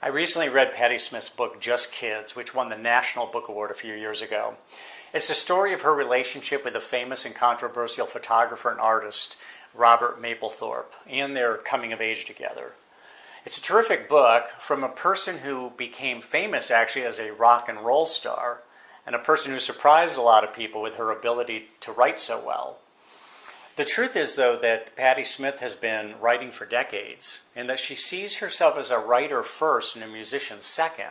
I recently read Patti Smith's book, Just Kids, which won the National Book Award a few years ago. It's the story of her relationship with the famous and controversial photographer and artist, Robert Mapplethorpe, and their coming of age together. It's a terrific book from a person who became famous actually as a rock and roll star, and a person who surprised a lot of people with her ability to write so well. The truth is, though, that Patti Smith has been writing for decades, and that she sees herself as a writer first and a musician second.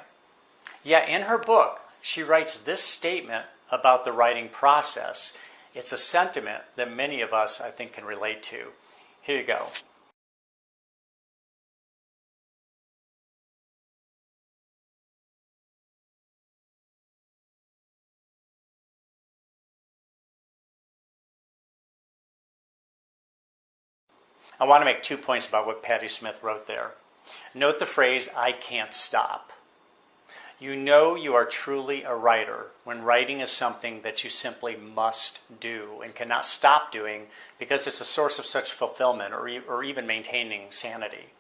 Yet in her book, she writes this statement about the writing process. It's a sentiment that many of us, I think, can relate to. Here you go. I want to make 2 points about what Patti Smith wrote there. Note the phrase, "I can't stop." You know you are truly a writer when writing is something that you simply must do and cannot stop doing because it's a source of such fulfillment or even maintaining sanity.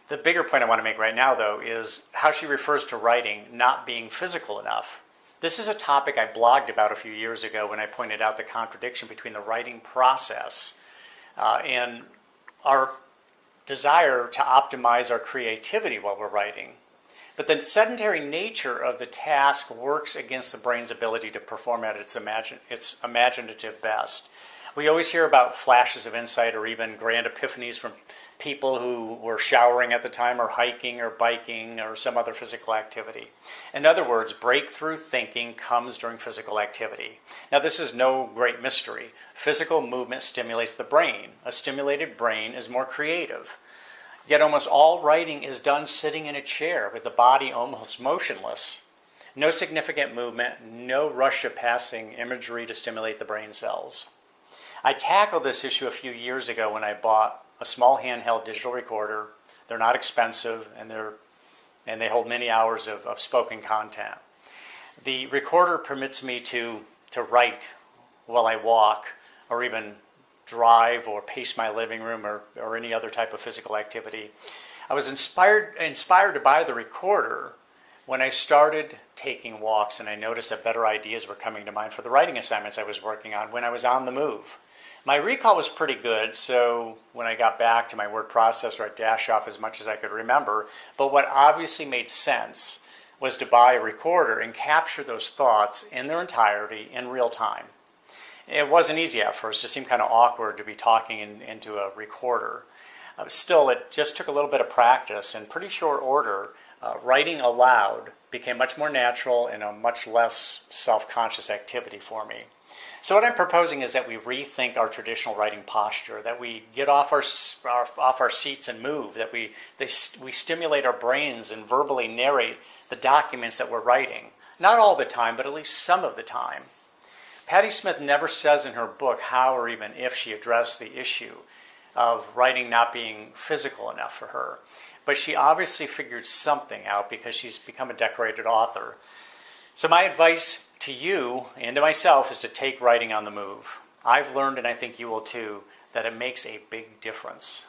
The bigger point I want to make right now, though, is how she refers to writing not being physical enough. This is a topic I blogged about a few years ago when I pointed out the contradiction between the writing process and our desire to optimize our creativity while we're writing. But the sedentary nature of the task works against the brain's ability to perform at its imaginative best. We always hear about flashes of insight or even grand epiphanies from people who were showering at the time or hiking or biking or some other physical activity. In other words, breakthrough thinking comes during physical activity. Now, this is no great mystery. Physical movement stimulates the brain. A stimulated brain is more creative. Yet almost all writing is done sitting in a chair with the body almost motionless. No significant movement, no rush of passing imagery to stimulate the brain cells. I tackled this issue a few years ago when I bought a small handheld digital recorder. They're not expensive, and they hold many hours of spoken content. The recorder permits me to write while I walk or even drive or pace my living room or any other type of physical activity. I was inspired to buy the recorder when I started taking walks, and I noticed that better ideas were coming to mind for the writing assignments I was working on when I was on the move. My recall was pretty good, so when I got back to my word processor, I dashed off as much as I could remember. But what obviously made sense was to buy a recorder and capture those thoughts in their entirety in real time. It wasn't easy at first. It seemed kind of awkward to be talking into a recorder. Still, it just took a little bit of practice. In pretty short order, writing aloud became much more natural and a much less self-conscious activity for me. So what I'm proposing is that we rethink our traditional writing posture, that we get off our seats and move, that we stimulate our brains and verbally narrate the documents that we're writing. Not all the time, but at least some of the time. Patti Smith never says in her book how or even if she addressed the issue of writing not being physical enough for her. But she obviously figured something out because she's become a decorated author. So my advice to you and to myself is to take writing on the move. I've learned, and I think you will too, that it makes a big difference.